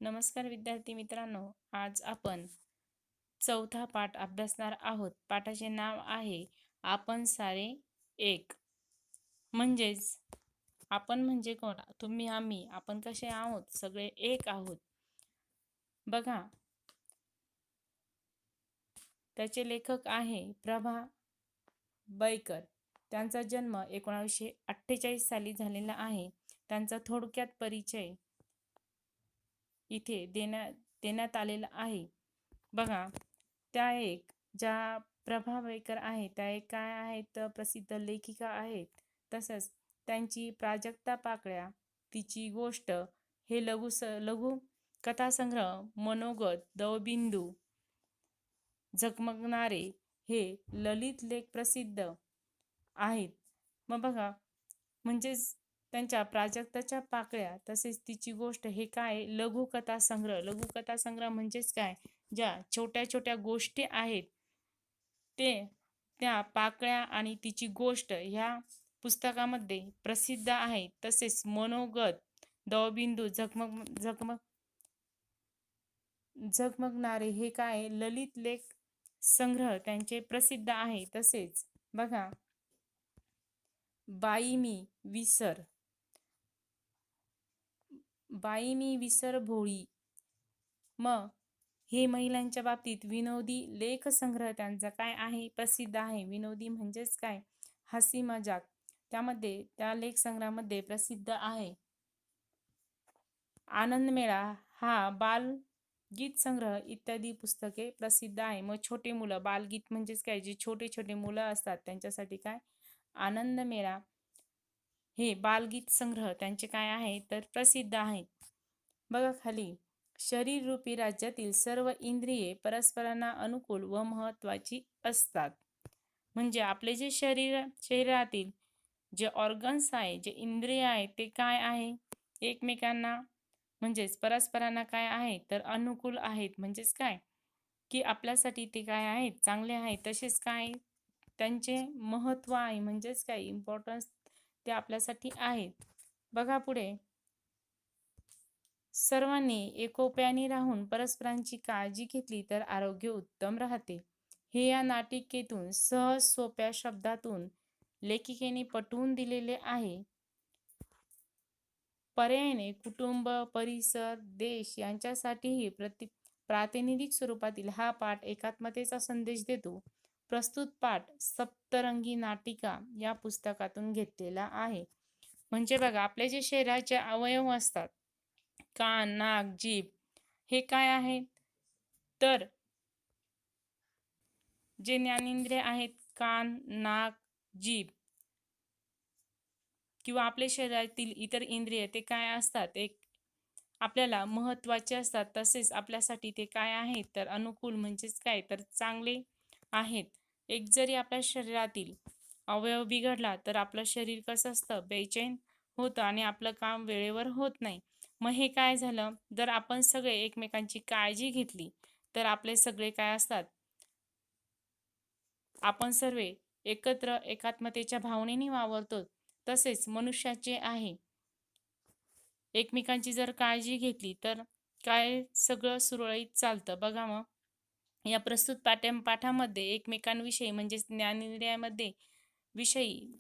नमस्कार विद्यार्थी मित्रांनो, आज आपण चौथा पाठ अभ्यासणार आहोत. पाठाचे नाव आहे आपण सारे एक. म्हणजेच आपण म्हणजे कोण? तुम्ही, आम्ही, आपण कसे आहोत? सगळे एक आहोत. बघा, त्याचे लेखक आहे प्रभा बैकर. त्यांचा जन्म 1948 साली झालेला आहे. त्यांचा थोडक्यात परिचय इथे देण्यात आलेला आहे. बघा, त्या ज्या प्रभा बैकर आहेत त्या काय आहेत? प्रसिद्ध लेखिका आहेत. तसंच त्यांची प्राजक्ता पाकळ्या, तिची गोष्ट हे लघु कथासंग्रह, मनोगत, दवबिंदू, झगमगणारे हे ललित लेख प्रसिद्ध आहेत. मग बघा, म्हणजेच त्यांच्या प्राजक्ताच्या पाकळ्या तसेच तिची गोष्ट हे काय? लघुकथा संग्रह म्हणजेच काय? ज्या छोट्या छोट्या गोष्टी आहेत त्या पाकळ्या आणि तिची गोष्ट ह्या पुस्तकामध्ये प्रसिद्ध आहे. तसेच मनोगत, दवबिंदू, झगमगणारे हे काय? ललित लेख संग्रह त्यांचे प्रसिद्ध आहे. तसेच बघा, बाई मी विसर भोळी. मग हे महिलांच्या बाबतीत विनोदी लेख संग्रह त्यांचा काय आहे? प्रसिद्ध आहे. विनोदी म्हणजेच काय? हसी मजाक. त्यामध्ये त्या लेख संग्रहामध्ये प्रसिद्ध आहे. आनंद मेळा हा बाल गीत संग्रह इत्यादी पुस्तके प्रसिद्ध आहे. मग छोटे मुलं, बालगीत म्हणजेच काय? जे छोटे छोटे मुलं असतात त्यांच्यासाठी काय? आनंद मेळा हे बालगीत संग्रह त्यांचे काय आहे? तर प्रसिद्ध आहे. बघा खाली, शरीर रूपी राज्यातील सर्व इंद्रिये परस्परांना अनुकूल व महत्वाची असतात. म्हणजे आपले जे शरीरातील जे ऑर्गन्स आहे, जे इंद्रिय आहे ते काय आहे? एकमेकांना म्हणजेच परस्परांना काय आहे? तर अनुकूल आहेत. म्हणजेच काय? की आपल्यासाठी ते काय आहेत? चांगले आहेत. तसेच काय? त्यांचे महत्व आहे. म्हणजेच काय? इम्पॉर्टन्स ते आपल्यासाठी आहेत. बघा पुढे, सर्वांनी एकोप्याने राहून परस्परांची काळजी घेतली तर आरोग्य उत्तम राहते. हे या नाटिकेतून सहज सोप्या शब्दातून लेखिकेने पटवून दिलेले आहे. पर्यायाने कुटुंब, परिसर, देश यांच्यासाठीही प्रातिनिधिक स्वरूपातील हा पाठ एकात्मतेचा संदेश देतो. प्रस्तुत पाठ सप्तरंगी नाटिका या पुस्तकातून घेतलेला आहे. म्हणजे बघा, आपले जे शरीराचे अवयव असतात, कान, नाक, जीभ हे काय आहेत? तर जे ज्ञानेंद्रिय आहेत, कान, नाक, जीभ किंवा आपल्या शरीरातील इतर इंद्रिय ते काय असतात? एक आपल्याला महत्वाचे असतात. तसेच आपल्यासाठी ते काय आहेत? तर अनुकूल म्हणजेच काय? तर चांगले आहेत. एक जरी आपल्या शरीरातील अवयव बिघडला तर आपलं शरीर कसं असतं? बेचैन होतं आणि आपलं काम वेळेवर होत नाही. मग हे काय झालं? जर आपण सगळे एकमेकांची काळजी घेतली तर आपले सगळे काय असतात? आपण सर्व एकत्र एकात्मतेच्या भावनेने वावरतो. तसेच मनुष्याचे आहे, एकमेकांची जर काळजी घेतली तर काय? सगळं सुरळीत चालतं. बघा, मग या प्रस्तुत पाठामध्ये एकमेकांविषयी म्हणजेच ज्ञानेंद्रियामध्ये विषयी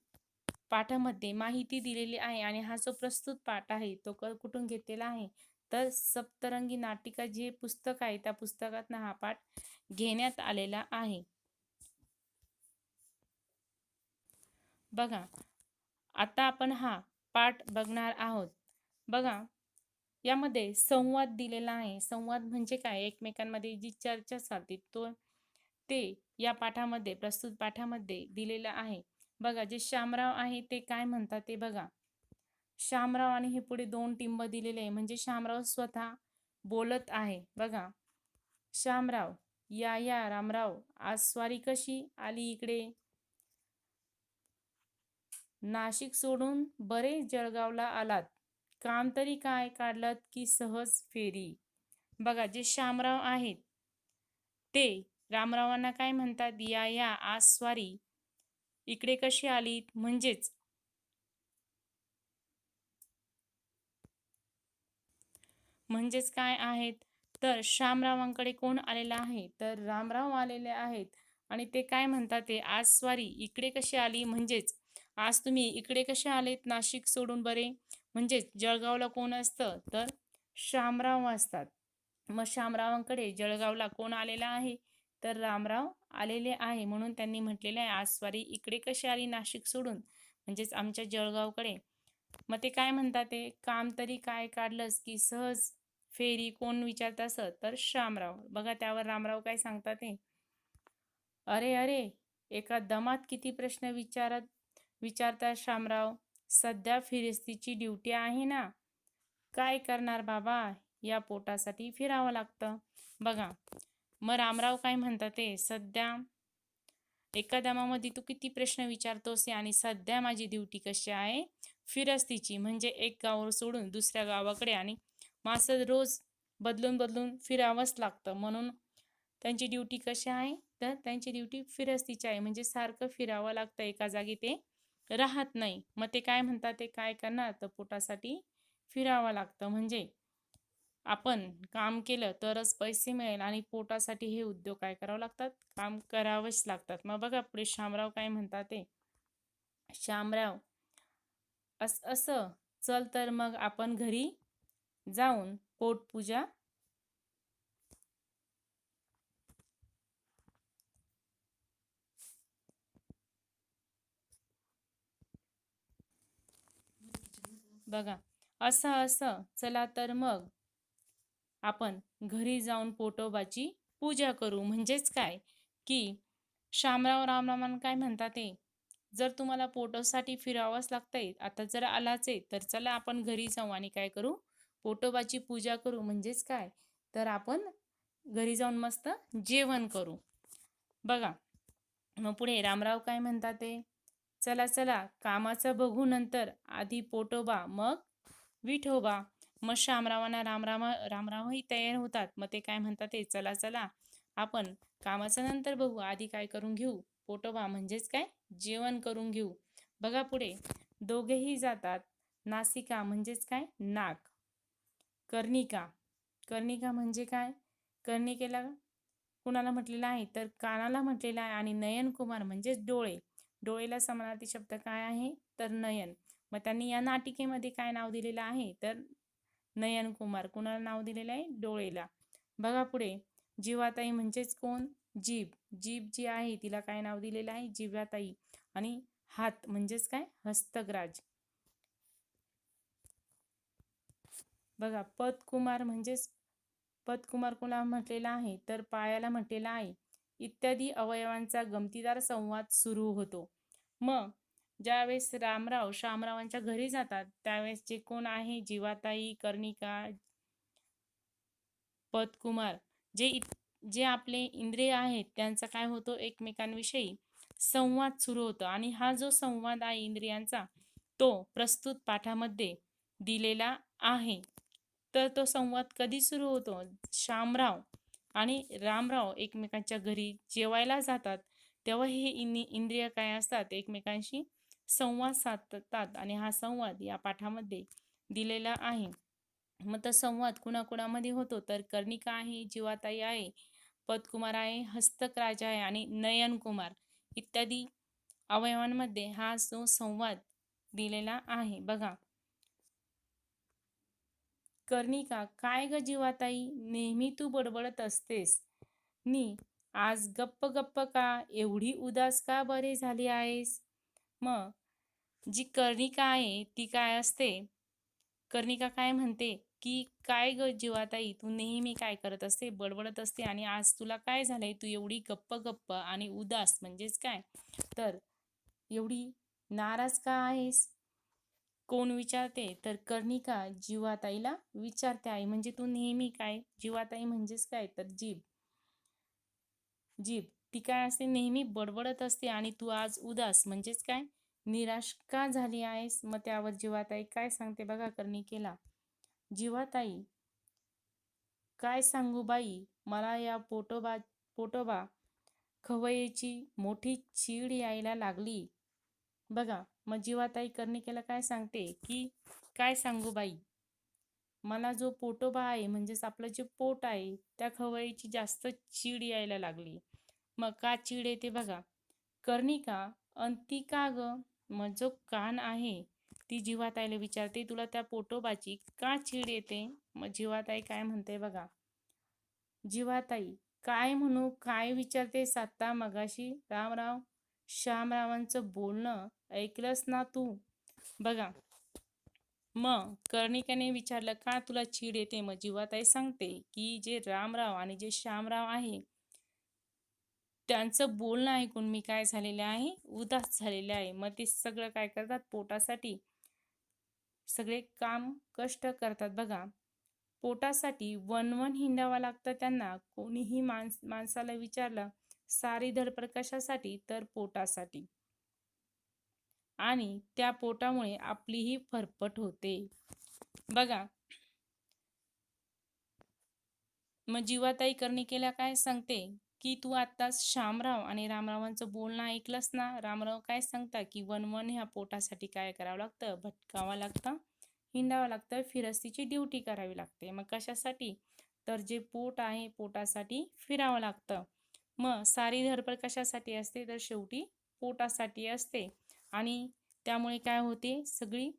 पाठामध्ये माहिती दिलेली आहे. आणि हा जो प्रस्तुत पाठ आहे तो कुठून घेतलेला आहे? तर सप्तरंगी नाटिका जे पुस्तक आहे त्या पुस्तकातून हा पाठ घेण्यात आलेला आहे. बघा, आता आपण हा पाठ बघणार आहोत. बघा, यामध्ये संवाद दिलेला आहे. संवाद म्हणजे काय? एकमेकांमध्ये जी चर्चा चालते ते या पाठामध्ये, प्रस्तुत पाठामध्ये दिलेलं आहे. बघा, जे शामराव आहे ते काय म्हणतात ते बघा. शामराव आणि हे पुढे दोन टिंब दिलेले आहे. म्हणजे शामराव स्वतः बोलत आहे. बघा, शामराव, या रामराव, आज स्वारी कशी आली इकडे? नाशिक सोडून बरे जळगावला आलात, काम तरी काय काढलात की सहज फेरी? बघा, जे शामराव आहेत ते रामरावांना काय म्हणतात? या आज स्वारी इकडे कशी आलीत? म्हणजेच काय आहेत, तर शामरावांकडे कोण आलेला आहे, तर रामराव आलेले आहेत. आणि ते काय म्हणतात, ते आज स्वारी इकडे कशी आली, म्हणजेच आज तुम्ही इकडे कसे आलेत नाशिक सोडून बरे. म्हणजेच जळगावला कोण असतं, तर शामराव असतात. मग शामरावांकडे जळगावला कोण आलेला आहे, तर रामराव आलेले आहे. म्हणून त्यांनी म्हटलेलं आहे, आज स्वारी इकडे कशी आली नाशिक सोडून, म्हणजेच आमच्या जळगावकडे. मग ते काय म्हणतात, ते काम तरी काय काढलंस की सहज फेरी कोण विचारत असं, तर शामराव. बघा त्यावर रामराव काय सांगतात, ते अरे अरे, एका दमात किती प्रश्न विचारतात शामराव. सध्या फिरस्तीची ड्युटी आहे ना, काय करणार बाबा, या पोटासाठी फिरावं लागतं. बघा, मग रामराव काय म्हणतात, ते सध्या एका दमामध्ये तू किती प्रश्न विचारतोस, आणि सध्या माझी ड्युटी कशी आहे, फिरस्तीची, म्हणजे एक गाव सोडून दुसऱ्या गावाकडे, आणि मासं रोज बदलून बदलून फिरावंच लागतं. म्हणून त्यांची ड्युटी कशी आहे, तर त्यांची ड्युटी फिरस्तीची आहे, म्हणजे सारखं फिरावं लागतं, एका जागी ते राहत नाही. मग ते काय म्हणतात, ते काय करणार, तर पोटासाठी फिरावं लागतं. म्हणजे आपण काम केलं तरच पैसे मिळेल, आणि पोटासाठी हे उद्योग काय करावं लागतात, काम करावंच लागतात. मग बघा पुढे शामराव काय म्हणतात, ते शामराव असं, चल तर मग आपण घरी जाऊन पोटपूजा बघा, असं असं चला तर मग आपण घरी जाऊन पोटोबाची पूजा करू. म्हणजेच काय, की शामराव रामरामान काय म्हणतात, ते जर तुम्हाला पोटोसाठी फिरावंच लागतंय, आता जर आलाच आहे, तर चला आपण घरी जाऊ आणि काय करू, पोटोबाची पूजा करू. म्हणजेच काय, तर आपण घरी जाऊन मस्त जेवण करू. बघा, मग पुढे रामराव काय म्हणतात, ते चला चला कामाचं बघू नंतर, आधी पोटोबा मग विठोबा. मग शामरावांना रामरावही तयार होतात. मग ते काय म्हणतात, ते चला चला आपण कामाचं नंतर बघू, आधी काय करून घेऊ, पोटोबा म्हणजेच काय, जेवण करून घेऊ. बघा पुढे, दोघेही जातात नासिका, म्हणजेच काय, नाक. कर्णिका, कर्णिका म्हणजे काय, कर्णिकेला कुणाला म्हटलेलं आहे, तर कानाला म्हटलेलं आहे. आणि नयन कुमार म्हणजेच डोळे. डोळेला समानार्थी शब्द काय आहे, तर नयन. मग त्यांनी या नाटिकेमध्ये काय नाव दिलेलं आहे, तर नयन कुमार. कुणाला नाव दिलेलं आहे, डोळेला. बघा पुढे, जीवाताई म्हणजेच कोण, जीभ. जीभ जी आहे तिला काय नाव दिलेलं आहे, जीवाताई. आणि हात म्हणजेच काय, हस्तग्राज. बघा, पदकुमार म्हणजेच पदकुमार कोणाला म्हटलेला आहे, तर पायाला म्हटलेला आहे. इत्यादी अवयवांचा गमतीदार संवाद सुरू होतो. मग ज्यावेळेस रामराव शामरावांच्या घरी जातात, त्यावेळेस जे कोण आहे, जीवाताई, कर्णिका, पदकुमार, जे आपले इंद्रिय आहेत, त्यांचा काय होतो, एकमेकांविषयी संवाद सुरू होतो. आणि हा जो संवाद आहे इंद्रियांचा, तो प्रस्तुत पाठामध्ये दिलेला आहे. तर तो संवाद कधी सुरू होतो, शामराव आणि रामराव एकमेकांच्या घरी जेवायला जातात, तेव्हा हे इंद्रिय काय असतात, एकमेकांशी संवाद साधतात. आणि हा संवाद या पाठामध्ये दिलेला आहे. मग तो संवाद कुणाकुणामध्ये होतो, तर कर्णिका आहे, जीवाताई आहे, पदकुमार आहे, हस्तकराज आहे, आणि नयनकुमार इत्यादी अवयवांमध्ये हा जो संवाद दिलेला आहे. बघा, कर्णिका, काय ग जीवाताई, नेहमी तू बडबडत असतेस नी, आज गप्प गप्प का, एवढी उदास का बरे झाली आहेस. मग जी कर्णिका आहे ती काय असते, कर्णिका काय म्हणते, की काय ग जीवाताई, तू नेहमी काय करत असते, बडबडत असते, आणि आज तुला काय झालंय, तू एवढी गप्प गप्प आणि उदास, म्हणजेच काय, तर एवढी नाराज का आहेस. कोण विचारते, तर कर्णिका जीवाताईला विचारते आहे. म्हणजे तू नेहमी काय, जीवाताई म्हणजेच काय, तर जीभ. जीभ ती काय असते, नेहमी बडबडत असते, आणि तू आज उदास म्हणजेच काय, निराश का झाली आहेस. मग त्यावर जीवाताई काय सांगते, बघा कर्णिकेला, जीवाताई, काय सांगू बाई, मला या पोटोबा खवयेची मोठी चीड यायला लागली. बघा, मग जीवाताई कर्णिकेला काय सांगते, की काय सांगू बाई, मला जो पोटोबा आहे म्हणजेच आपलं जे पोट आहे त्या खवयीची जास्त चीड यायला लागली. मग का चीड येते बघा. कर्णिका अंती का ग? मग जो कान आहे ती जीवाताईला विचारते, तुला त्या पोटोबाची का चीड येते? मग जीवाताई काय म्हणते बघा. जीवाताई, काय म्हणू, काय विचारते साता मगाशी? रामराव श्यामरावांचं बोलणं ऐकलंस ना तू? बघा. मग कर्णिकाने विचारलं, का तुला चीड येते? मग जीवाताई सांगते की जे रामराव आणि जे श्यामराव आहे त्यांचं बोलणं ऐकून मी काय झालेले आहे, उदास झालेले आहे. मग ते सगळं काय करतात, पोटासाठी सगळे काम कष्ट करतात बघा. पोटासाठी वनवन हिंडावं लागतं त्यांना. कोणीही माणसाला विचारलं, सारी धडपड कशासाठी? तर पोटासाठी. आणि त्या पोटामुळे आपलीही फरफट होते बघा. मग जीवाताई कर्णिकेला काय सांगते की तू आत्ताच श्यामराव आणि रामरावांचं बोलणं ऐकलंस ना? रामराव काय सांगता की वनवन ह्या पोटासाठी काय करावं लागतं, भटकावं लागतं, हिंडावं लागतं, फिरस्तीची ड्युटी करावी लागते. मग कशासाठी? तर जे पोट आहे पोटासाठी फिरावं लागतं. मग सारी धडपड कशासाठी असते? तर शेवटी पोटासाठी असते. आणि त्यामुळे काय होते, सगळी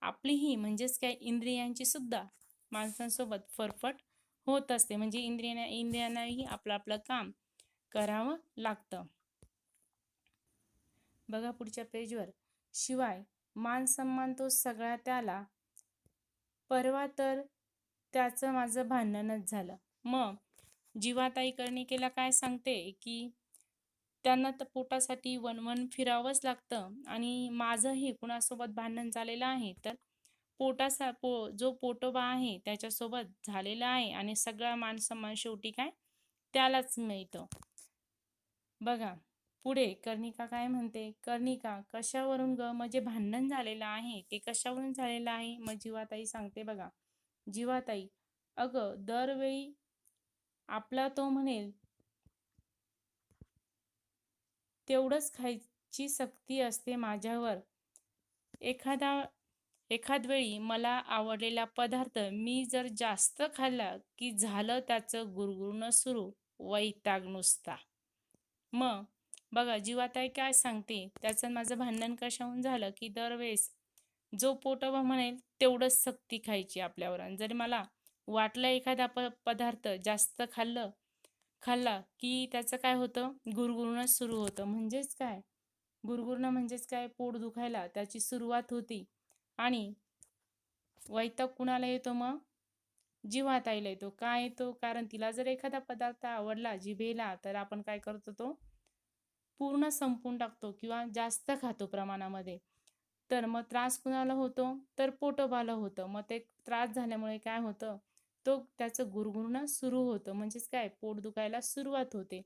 आपलीही म्हणजेच काय इंद्रियांची सुद्धा माणसांसोबत फरफट होत असते. म्हणजे इंद्रियांनाही आपलं आपलं काम करावं लागतं. बघा पुढच्या पेजवर. शिवाय मान सन्मान तो सगळा त्याला, परवा तर त्याचं माझं भांडणच झालं. मग जीवाताई कर्णिकेला काय सांगते की त्यांना तर पोटासाठी वनवन फिरावंच लागतं आणि माझंही कुणासोबत भांडण झालेलं आहे तर जो पोटोबा आहे त्याच्यासोबत झालेला आहे आणि सगळा मान सन्मान शेवटी काय त्यालाच मिळतं. बघा पुढे कर्णिका काय म्हणते. कर्णिका, कशावरून ग? म्हणजे भांडण झालेलं आहे ते कशावरून झालेलं आहे? मग जीवाताई सांगते बघा. जीवाताई, अगं दरवेळी आपला तो म्हणेल तेवढंच खायची सक्ती असते माझ्यावर. एखाद वेळी मला आवडलेला पदार्थ मी जर जास्त खाल्ला की झालं त्याचं गुरगुरणं सुरू, वैताग नुसता. मग बघा जीवाताई काय सांगते, त्याचं माझं भांडण कशाहून झालं की दरवेळेस जो पोटोबा म्हणेल तेवढंच सक्ती खायची आपल्यावर. आणि जर मला वाटलं एखादा पदार्थ जास्त खाल्ला की त्याचं काय होतं, गुरगुरणं सुरू होतं. म्हणजेच काय, गुरगुरणं म्हणजेच काय, पोट दुखायला त्याची सुरुवात होती. आणि वैताग कुणाला येतो? मग जीवाताईला येतो. का येतो? कारण तिला जर एखादा पदार्थ आवडला जिभेला तर आपण काय करतो, तो पूर्ण संपून टाकतो किंवा जास्त खातो प्रमाणामध्ये. तर मग त्रास कुणाला होतो? तर पोटोबाला होतं. मग ते त्रास झाल्यामुळे काय होतं, तो त्याचं गुरगुरणं सुरू होतं. म्हणजेच काय, पोट दुखायला सुरुवात होते.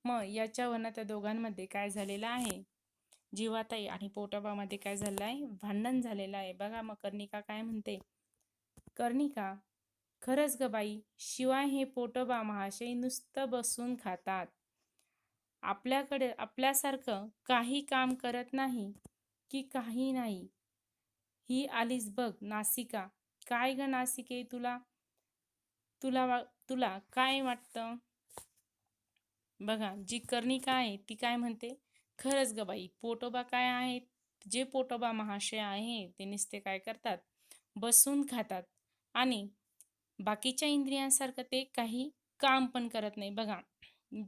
मग याच्यावरनं त्या दोघांमध्ये काय झालेलं आहे, जीवाताई आणि पोटोबामध्ये काय झालं आहे, भांडण झालेलं आहे. बघा मग कर्णिका काय म्हणते. कर्णिका, खरंच ग बाई, शिवाय हे पोटोबा महाशय नुसतं बसून खातात. आपल्याकडे आपल्यासारखं काही काम करत नाही की काही नाही. ही आलीच बघ नासिका. काय ग नासिके, तुला तुला तुला काय वाटतं? बघा जी कर्णिका आहे ती काय म्हणते, खरंच ग बाई, पोटोबा काय आहेत, जे पोटोबा महाशय आहे ते नुसते काय करतात, बसून खातात आणि बाकीच्या इंद्रियांसारखं ते काही काम पण करत नाही. बघा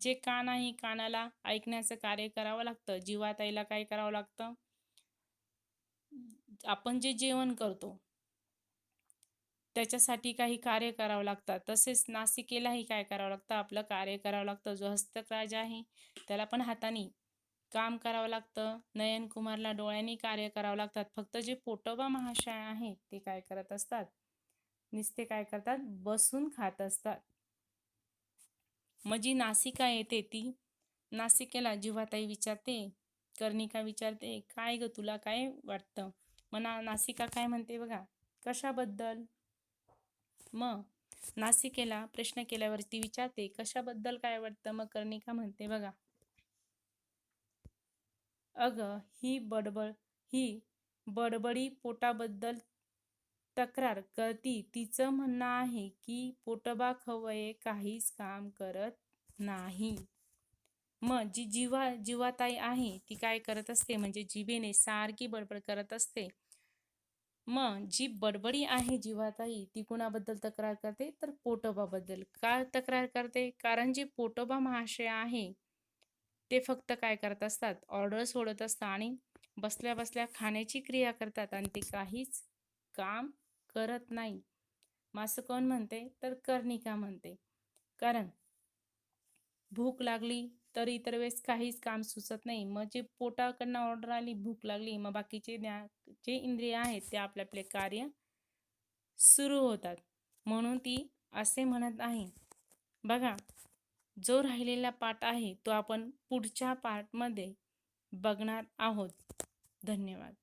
जे कान आहे कानाला ऐकण्याचं कार्य करावं लागतं. जीवाताईला काय करावं लागतं, आपण जे जेवण करतो त्याच्यासाठी काही कार्य करावं लागतं. तसेच नासिकेलाही काय करावं लागतं, आपलं कार्य करावं लागतं. जो हस्तकराज आहे त्याला पण हाताने काम करावं लागतं. नयनकुमारला डोळ्यांनी कार्य करावं लागतात. फक्त जे पोटोबा महाशय आहे ते काय करत असतात, नुसते काय करतात, बसून खात असतात. मग जी नासिका येते ती नासिकेला जीवाताई विचारते, कर्णिका विचारते, काय ग तुला काय वाटतं? मग नासिका काय म्हणते बघा, कशाबद्दल? मग नासिकेला प्रश्न केल्यावरती विचारते, कशाबद्दल काय वाटतं? मग कर्णिका म्हणते बघा, अगं ही बडबडी पोटाबद्दल तक्रार करती तिचं म्हणणं आहे की पोटोबा खवय्ये काहीच काम करत नाही. मग जी जीवाताई आहे ती काय करत असते, म्हणजे जिभेने सारखी बडबड करत असते. मग जी बडबडी आहे जीवाताई ती कुणाबद्दल तक्रार करते, तर पोटोबाबद्दल. का तक्रार करते? कारण जे पोटोबा महाशय आहे ते फक्त काय करत असतात, ऑर्डर सोडत असतात आणि बसल्या बसल्या खाण्याची क्रिया करतात आणि ते काहीच काम करत नाही. मग असं कोण म्हणते, तर कर्णिका म्हणते. कारण भूक लागली तर इतर वेळेस काहीच काम सुचत नाही. मग जे पोटाकडनं ऑर्डर आली, भूक लागली, मग बाकीचे जे इंद्रिय आहेत ते आपले आपले कार्य सुरू होतात. म्हणून ती असे म्हणत आहे. बघा, जो राहिलेला पाठ आहे तो आपण पुढच्या पार्टमध्ये बघणार आहोत. धन्यवाद.